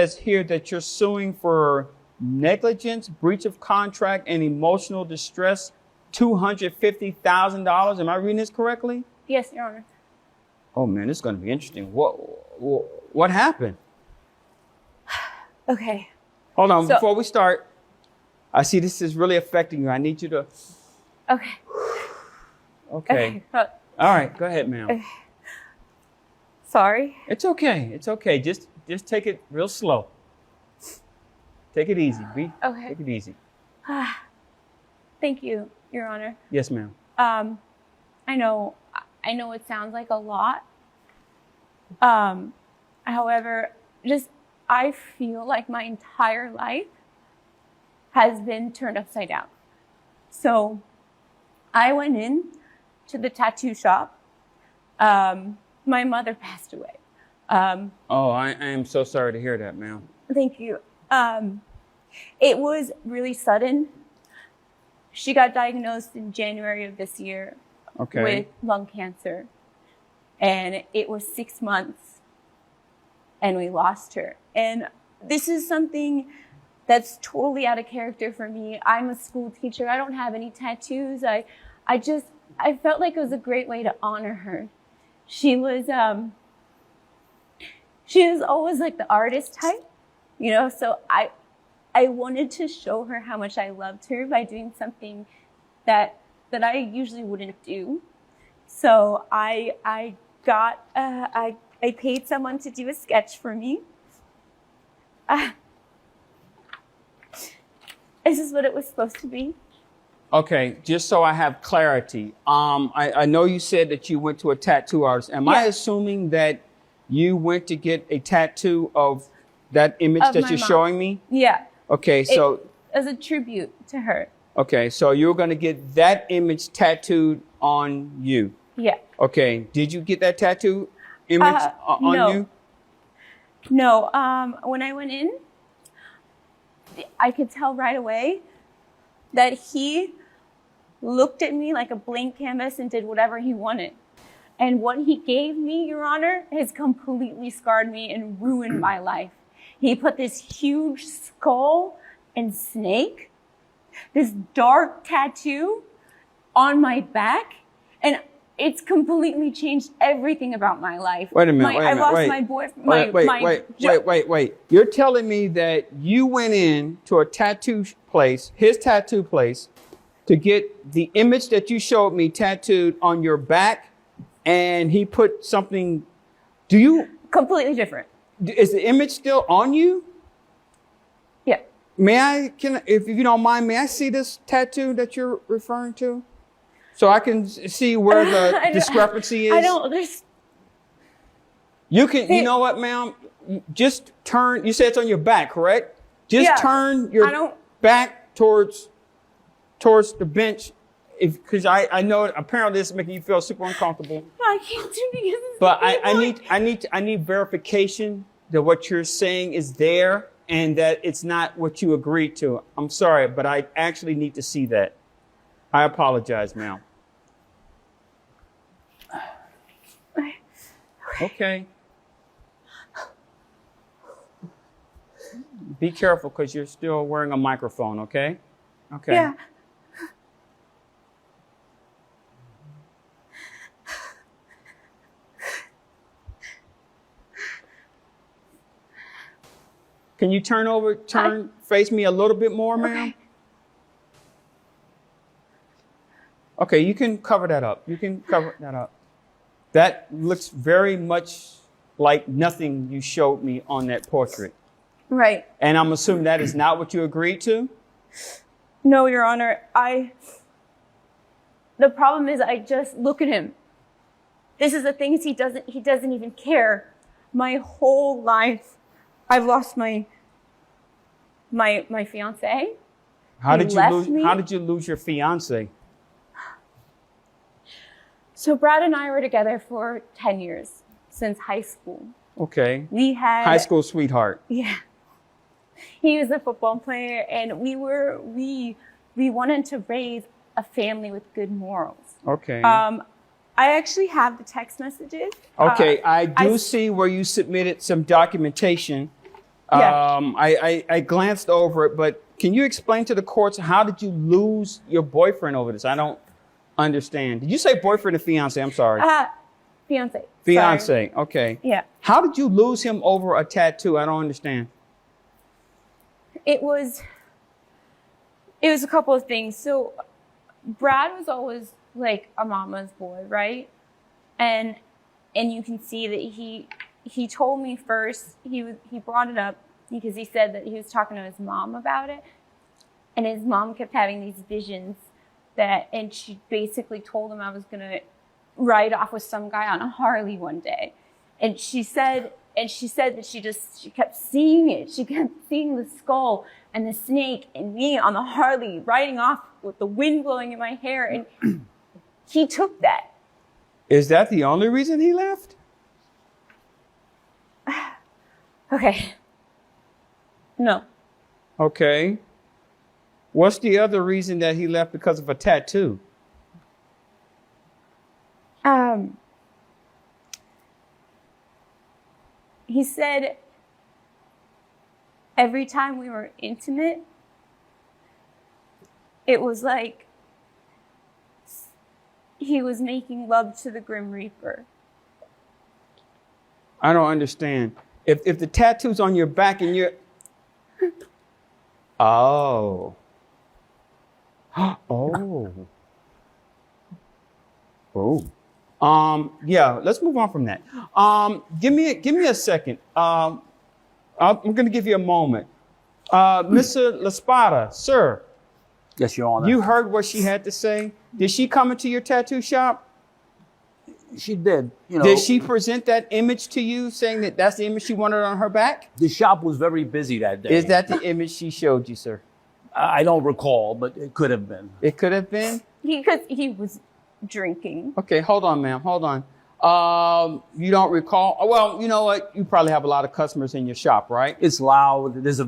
says here that you're suing for negligence, breach of contract, and emotional distress, $250,000. Am I reading this correctly? Yes, Your Honor. Oh man, this is going to be interesting. What happened? Okay. Hold on, before we start, I see this is really affecting you. I need you to. Okay. Okay. All right, go ahead, ma'am. Sorry. It's okay. It's okay. Just take it real slow. Take it easy. Okay. Take it easy. Thank you, Your Honor. Yes, ma'am. I know it sounds like a lot. However, I feel like my entire life has been turned upside down. So I went in to the tattoo shop. My mother passed away. Oh, I am so sorry to hear that, ma'am. Thank you. It was really sudden. She got diagnosed in January of this year with lung cancer. And it was 6 months and we lost her. And this is something that's totally out of character for me. I'm a school teacher. I don't have any tattoos. I felt like it was a great way to honor her. She was always like the artist type, you know, so I wanted to show her how much I loved her by doing something that I usually wouldn't do. So I paid someone to do a sketch for me. This is what it was supposed to be. Okay, just so I have clarity. I know you said that you went to a tattoo artist. Am I assuming that you went to get a tattoo of that image that you're showing me? Yeah. Okay, so as a tribute to her. Okay, so you're going to get that image tattooed on you. Yeah. Okay, did you get that tattoo image on you? No. When I went in, I could tell right away that he looked at me like a blank canvas and did whatever he wanted. And what he gave me, Your Honor, has completely scarred me and ruined my life. He put this huge skull and snake, this dark tattoo on my back, and it's completely changed everything about my life. Wait a minute, I lost my boyfriend. Wait. You're telling me that you went in to a tattoo place, his tattoo place, to get the image that you showed me tattooed on your back, and he put something, completely different. Is the image still on you? Yeah. If you don't mind, may I see this tattoo that you're referring to? So I can see where the discrepancy is? You know what, ma'am? Just turn, you said it's on your back, correct? Just turn your back towards the bench, because I know apparently this is making you feel super uncomfortable. I can't do this. But I need verification that what you're saying is there and that it's not what you agreed to. I'm sorry, but I actually need to see that. I apologize, ma'am. Okay. Be careful because you're still wearing a microphone, okay? Okay. Yeah. Can you face me a little bit more, ma'am? Okay, you can cover that up. That looks very much like nothing you showed me on that portrait. Right. And I'm assuming that is not what you agreed to? No, Your Honor. The problem is I just look at him. This is the things he doesn't even care. My whole life, I've lost my fiance. How did you lose your fiance? So Brad and I were together for 10 years, since high school. Okay. We had high school sweetheart. Yeah. He was a football player, and we wanted to raise a family with good morals. Okay. I actually have the text messages. Okay, I see where you submitted some documentation Yeah. I glanced over it, but can you explain to the courts, how did you lose your boyfriend over this? I don't understand. Did you say boyfriend or fiance? I'm sorry. Fiance. Fiance. Sorry. Okay. Yeah. How did you lose him over a tattoo? I don't understand. It was a couple of things. So Brad was always like a mama's boy, right? And you can see that he told me first, he brought it up because he said that he was talking to his mom about it. And his mom kept having these visions and she basically told him I was going to ride off with some guy on a Harley one day. And she said that she kept seeing it. She kept seeing the skull and the snake and me on the Harley riding off with the wind blowing in my hair. And he took that. Is that the only reason he left? Okay. No. Okay. What's the other reason that he left because of a tattoo? He said every time we were intimate, it was like he was making love to the Grim Reaper. I don't understand. If the tattoo's on your back and you're... Oh. Oh. Oh. Yeah, let's move on from that. Give me a second. I'm going to give you a moment. Mr. Laspada, sir. Yes, Your Honor. You heard what she had to say? Did she come into your tattoo shop? She did. Did she present that image to you, saying that that's the image she wanted on her back? The shop was very busy that day. Is that the image she showed you, sir? I don't recall, but it could have been. It could have been? Because he was drinking. Okay, hold on, ma'am. Hold on. You don't recall? Well, you know what? You probably have a lot of customers in your shop, right? It's loud. There's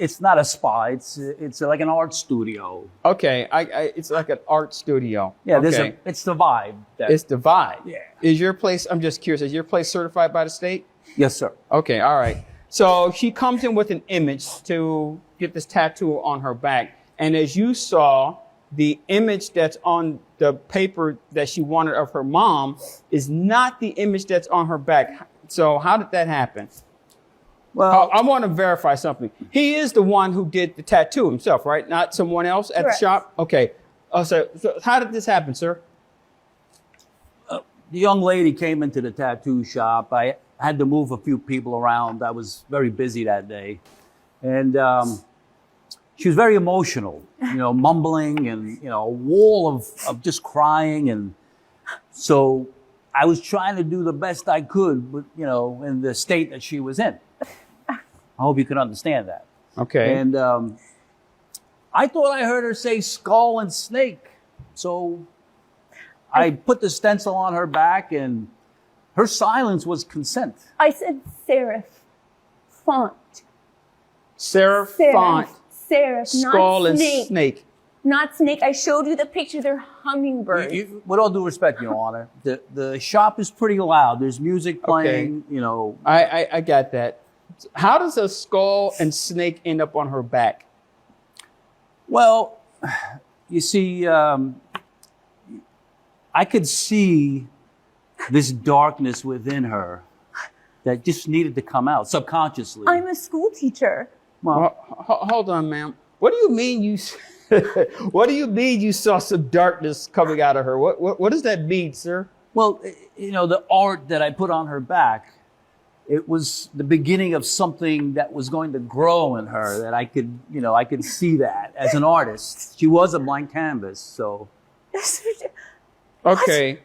it's not a spa. It's like an art studio. Okay, it's like an art studio. Yeah, okay. it's the vibe. It's the vibe. Yeah. Is your place, I'm just curious, is your place certified by the state? Yes, sir. Okay, all right. So she comes in with an image to get this tattoo on her back. And as you saw, the image that's on the paper that she wanted of her mom is not the image that's on her back. So how did that happen? Well, I want to verify something. He is the one who did the tattoo himself, right? Not someone else at Correct. the shop? Okay. So how did this happen, sir? the young lady came into the tattoo shop. I had to move a few people around. I was very busy that day. And she was very emotional, mumbling and, a wall of just crying. And so I was trying to do the best I could, but, in the state that she was in. I hope you can understand that. Okay. And I thought I heard her say skull and snake. So I put the stencil on her back, and her silence was consent. I said serif font. Serif font. Serif, Skull not and snake. snake. Not snake. I showed you the picture. They're hummingbirds. With all due respect, Your Honor, the shop is pretty loud. There's music playing, I got that. How does a skull and snake end up on her back? Well, you see, I could see this darkness within her that just needed to come out subconsciously. I'm a school teacher. Well, Hold on, ma'am. What do you mean you? What do you mean you saw some darkness coming out of her? What does that mean, sir? well, the art that I put on her back, it was the beginning of something that was going to grow in her. That I could see that as an artist. She was a blank canvas, so. Okay.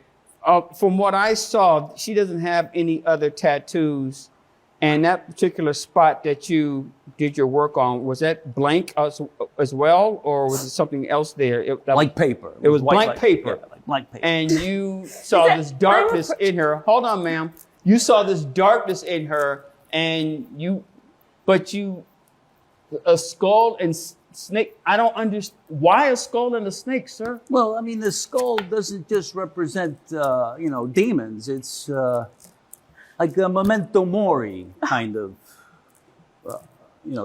From what I saw, she doesn't have any other tattoos. And that particular spot that you did your work on, was that blank as well? Or was it something else there? Blank paper. It was white, blank paper. Yeah, like blank paper. And you saw this darkness in her. Hold on, ma'am. You saw this darkness in her, and a skull and snake. I don't understand. Why a skull and a snake, sir? Well, I mean, the skull doesn't just represent, demons. It's like a memento mori kind of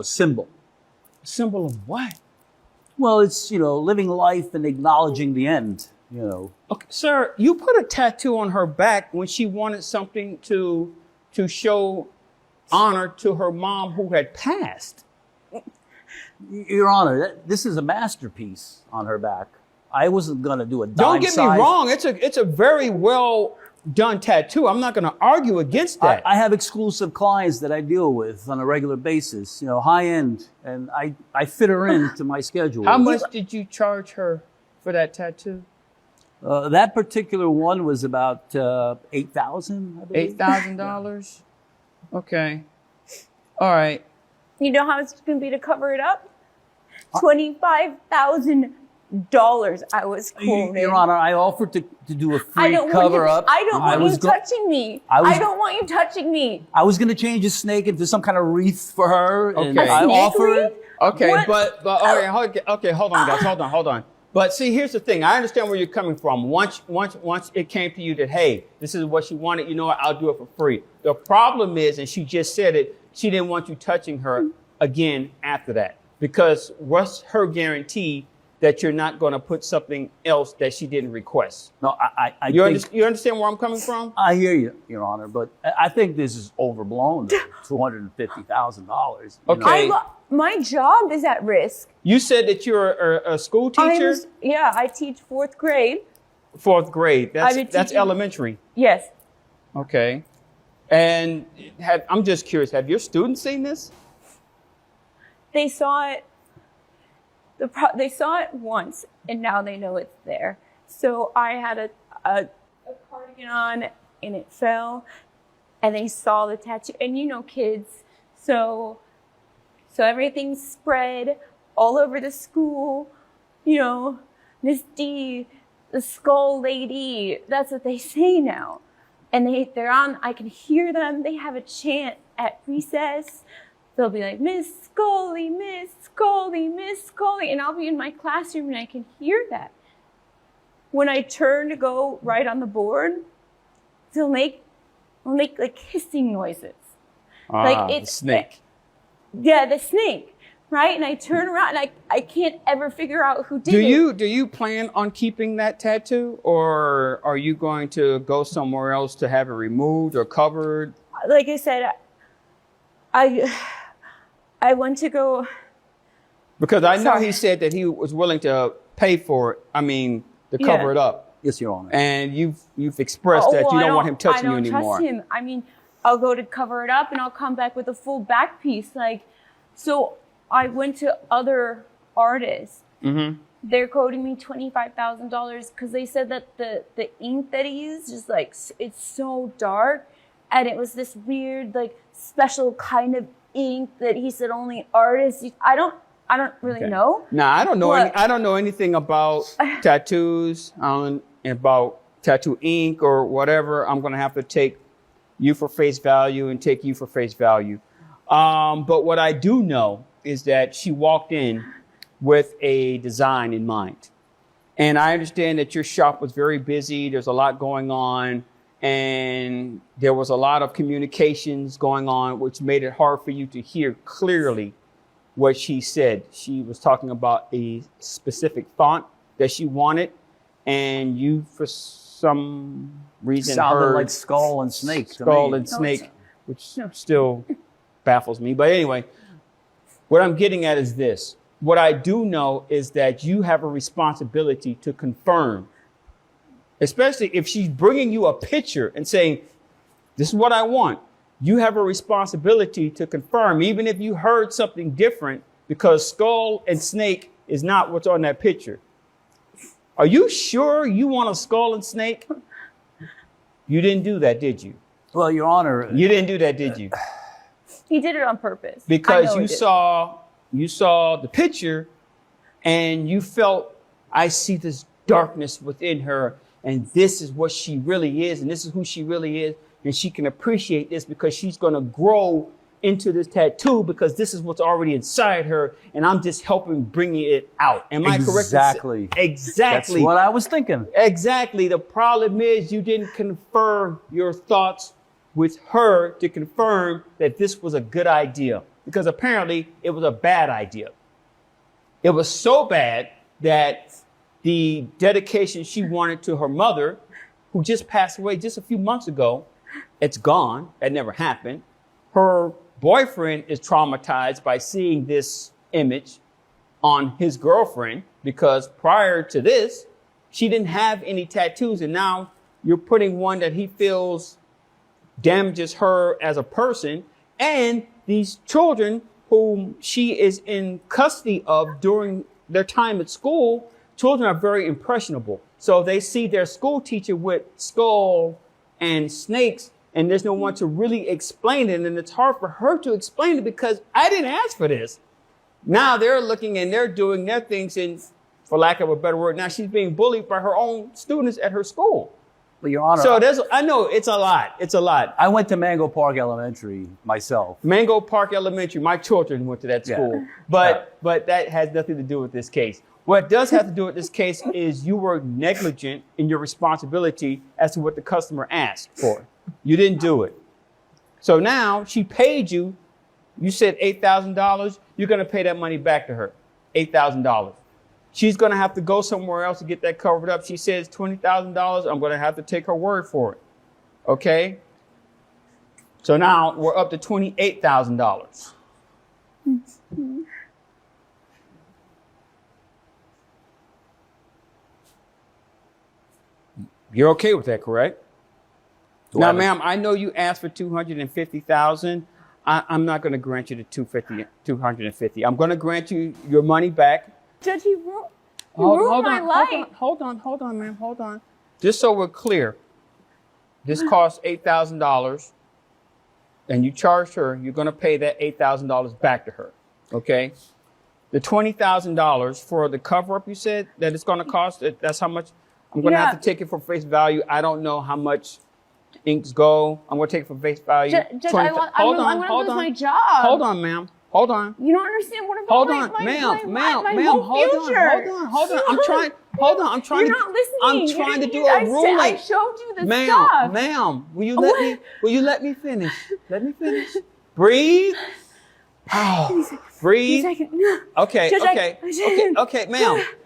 symbol. Symbol of what? Well, it's, living life and acknowledging the end, Okay, sir, you put a tattoo on her back when she wanted something to show honor to her mom who had passed. Your Honor, this is a masterpiece on her back. I wasn't going to do a dime Don't get me size. wrong. It's a very well done tattoo. I'm not going to argue against that. I have exclusive clients that I deal with on a regular basis, high end, and I fit her into my schedule. How much did you charge her for that tattoo? That particular one was about $8,000. I believe. $8,000. Okay. All right. You know how it's going to be to cover it up? $25,000 I was quoted. Your Honor, I offered to do a free I don't cover want you, up. I don't want you touching me. I don't want you touching me. I was going to change the snake into some kind of wreath for her, and Okay. I A snake offered. wreath? Okay, What? but okay, hold on, guys, hold on. But see, here's the thing. I understand where you're coming from. Once it came to you that, hey, this is what she wanted, you know what, I'll do it for free. The problem is, and she just said it, she didn't want you touching her again after that. Because what's her guarantee that you're not going to put something else that she didn't request? No, I You think, you understand where I'm coming from? I hear you, Your Honor, but I think this is overblown. $250,000. Okay. My job is at risk. You said that you're a school teacher? I teach 4th grade. 4th grade. I've been That's teaching- elementary. Yes. Okay. And I'm just curious, have your students seen this? They saw it. They saw it once, and now they know it's there. So I had a cardigan on, and it fell, and they saw the tattoo. And kids, so everything spread all over the school. Miss D, the skull lady. That's what they say now. And they're on. I can hear them. They have a chant at recess. They'll be like, Miss Scully, Miss Scully, Miss Scully. And I'll be in my classroom and I can hear that. When I turn to go write on the board, they'll make like hissing noises. The snake. Yeah, the snake, right? And I turn around and I can't ever figure out who did it. Do you plan on keeping that tattoo, or are you going to go somewhere else to have it removed or covered? Like I said, I want to go. Because I know Sorry. he said that he was willing to pay for it. I mean, to cover Yeah. it up. Yes, Your Honor. And you've expressed that you don't want him touching you anymore. I don't trust him. I mean, I'll go to cover it up and I'll come back with a full back piece. So I went to other artists. Mm-hmm. They're quoting me $25,000 because they said that the ink that he used is it's so dark, and it was this weird special kind of ink that he said only artists use. I don't really know. Now, I don't know. What? I don't know anything about tattoos, about tattoo ink or whatever. I'm going to have to take you for face value and take you for face value. But what I do know is that she walked in with a design in mind. And I understand that your shop was very busy. There's a lot going on. And there was a lot of communications going on, which made it hard for you to hear clearly what she said. She was talking about a specific font that she wanted, and you, for some reason, Sounded heard like skull and snake to skull me. and snake, which still baffles me. But anyway, what I'm getting at is this. What I do know is that you have a responsibility to confirm, especially if she's bringing you a picture and saying, this is what I want. You have a responsibility to confirm, even if you heard something different, because skull and snake is not what's on that picture. Are you sure you want a skull and snake? You didn't do that, did you? Well, Your Honor, You didn't do that, did you? He did it on purpose. I Because know you he did. saw the picture and you felt, I see this darkness within her, and this is what she really is, and this is who she really is, and she can appreciate this because she's going to grow into this tattoo because this is what's already inside her, and I'm just helping bring it out. Am I correct? Exactly. Exactly. That's what I was thinking. Exactly. The problem is you didn't confirm your thoughts with her to confirm that this was a good idea. because apparently it was a bad idea. It was so bad that the dedication she wanted to her mother, who just passed away just a few months ago, it's gone. That never happened. Her boyfriend is traumatized by seeing this image on his girlfriend, because prior to this, she didn't have any tattoos. And now you're putting one that he feels damages her as a person. And these children whom she is in custody of during their time at school, children are very impressionable. So they see their school teacher with skull and snakes, and there's no one to really explain it. And it's hard for her to explain it because I didn't ask for this. Now they're looking and they're doing their things, and for lack of a better word, now she's being bullied by her own students at her school. But Your Honor, So I know it's a lot. It's a lot. I went to Mango Park Elementary myself. Mango Park Elementary, my children went to that school, but that has nothing to do with this case. What does have to do with this case is you were negligent in your responsibility as to what the customer asked for. You didn't do it. So now she paid you. You said $8,000. You're going to pay that money back to her, $8,000. She's going to have to go somewhere else to get that covered up. She says $20,000. I'm going to have to take her word for it. Okay? So now we're up to $28,000. You're okay with that, correct? Now, ma'am, I know you asked for $250,000. I'm not going to grant you the $250. I'm going to grant you your money back. Judge, he ruined my life. Hold on, ma'am, hold on. Just so we're clear, this costs $8,000, and you charged her. You're going to pay that $8,000 back to her, okay? The $20,000 for the cover-up, you said that it's going to cost. That's how much. I'm going to have to take it for face value. I don't know how much inks go. I'm going to take it for face value. Judge, I'm going to lose my job. Hold on, ma'am. Hold on. You don't understand what about Hold my on, whole ma'am, future. hold on. I'm trying. Hold on. I'm trying. You're not listening. I'm trying to do a ruling. I showed you the stuff. Ma'am, will you let me? Will you let me finish? Let me finish. Breathe. Oh, breathe. Okay, okay,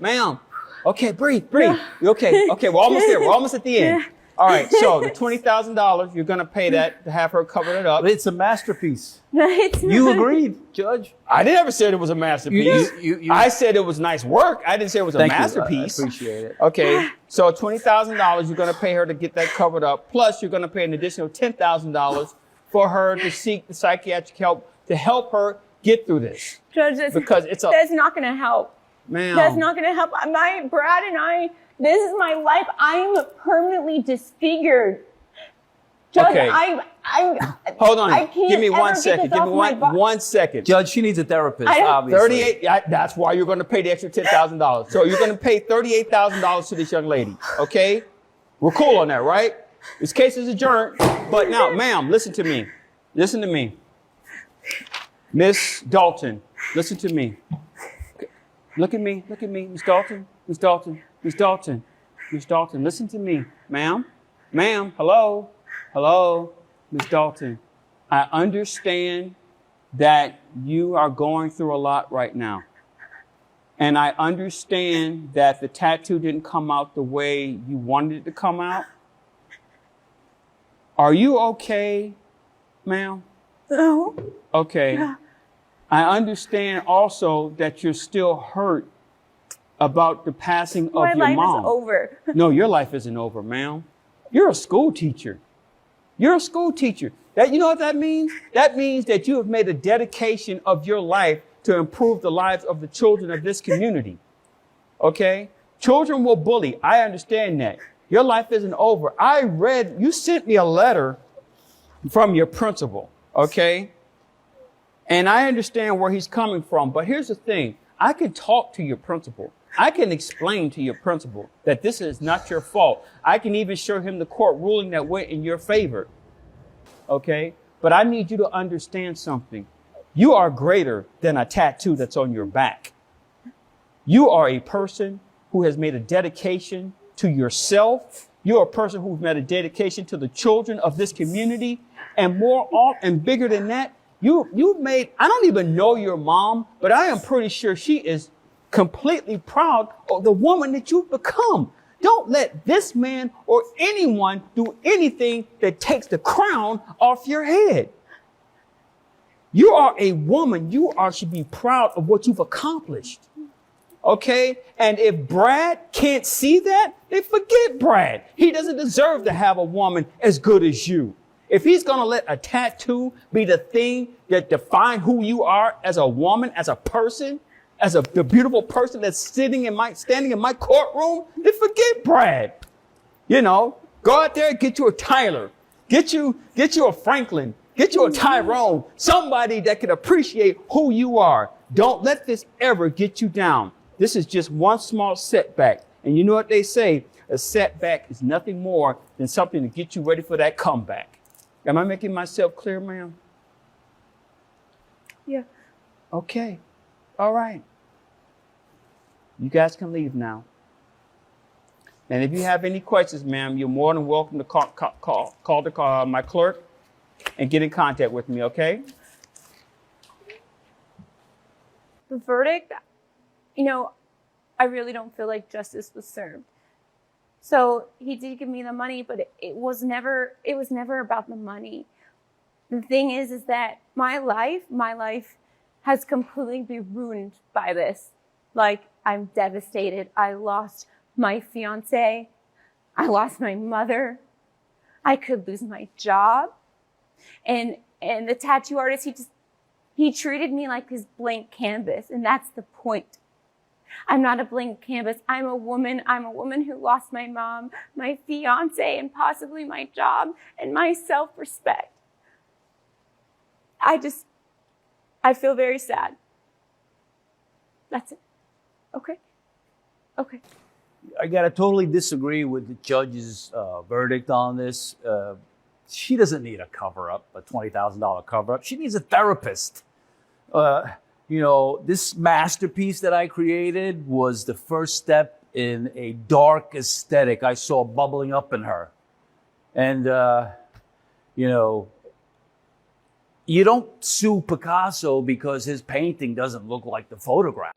ma'am. Okay, breathe. Okay, we're almost there. We're almost at the end. All right, so the $20,000, you're going to pay that to have her cover it up. It's a masterpiece. It's You not. agreed, Judge. I never said it was a masterpiece. I said it was nice work. I didn't say it was a Thank you. masterpiece. I appreciate it. Okay, so $20,000 you're going to pay her to get that covered up. Plus, you're going to pay an additional $10,000 for her to seek the psychiatric help to help her get through this. Judge, that's not going to help. Ma'am. That's not going to help. Brad and I, this is my life. I'm permanently disfigured. Judge, Okay. I'm Hold on. I can't Give me ever one get second. this Give me off my 1 second. Judge, she needs a therapist, I don't- obviously. 38. That's why you're going to pay the extra $10,000. So you're going to pay $38,000 to this young lady. Okay? We're cool on that, right? This case is adjourned. But now, ma'am, listen to me. Listen to me. Miss Dalton, listen to me. Look at me, Miss Dalton, Miss Dalton, listen to me. Ma'am, hello, Miss Dalton. I understand that you are going through a lot right now. And I understand that the tattoo didn't come out the way you wanted it to come out. Are you okay, ma'am? No. Okay. I understand also that you're still hurt about the passing of My your life mom. is over. No, your life isn't over, ma'am. You're a school teacher. You're a school teacher. You know what that means? That means that you have made a dedication of your life to improve the lives of the children of this community. Okay? Children will bully. I understand that. Your life isn't over. You sent me a letter from your principal. Okay? And I understand where he's coming from, but here's the thing. I can talk to your principal. I can explain to your principal that this is not your fault. I can even show him the court ruling that went in your favor. Okay? But I need you to understand something. You are greater than a tattoo that's on your back. You are a person who has made a dedication to yourself. You're a person who's made a dedication to the children of this community. And bigger than that, You made, I don't even know your mom, but I am pretty sure she is completely proud of the woman that you've become. Don't let this man or anyone do anything that takes the crown off your head. You are a woman. Should be proud of what you've accomplished. Okay? And if Brad can't see that, then forget Brad. He doesn't deserve to have a woman as good as you. If he's going to let a tattoo be the thing that defines who you are as a woman, as a person, as the beautiful person that's standing in my courtroom, then forget Brad. You know, go out there and get you a Tyler. Get you a Franklin. Get you a Tyrone. Somebody that can appreciate who you are. Don't let this ever get you down. This is just one small setback. And you know what they say? A setback is nothing more than something to get you ready for that comeback. Am I making myself clear, ma'am? Yeah. Okay. All right. You guys can leave now. And if you have any questions, ma'am, you're more than welcome to call my clerk and get in contact with me, okay? The verdict, you know, I really don't feel like justice was served. So he did give me the money, but it was never about the money. The thing is that my life has completely been ruined by this. Like, I'm devastated. I lost my fiance. I lost my mother. I could lose my job. And the tattoo artist, he treated me like his blank canvas. And that's the point. I'm not a blank canvas. I'm a woman who lost my mom, my fiance, and possibly my job and my self-respect. I feel very sad. That's it. Okay. Okay. I gotta totally disagree with the judge's verdict on this. She doesn't need a cover-up, a $20,000 cover-up. She needs a therapist. You know, this masterpiece that I created was the first step in a dark aesthetic I saw bubbling up in her. And, you know, you don't sue Picasso because his painting doesn't look like the photograph.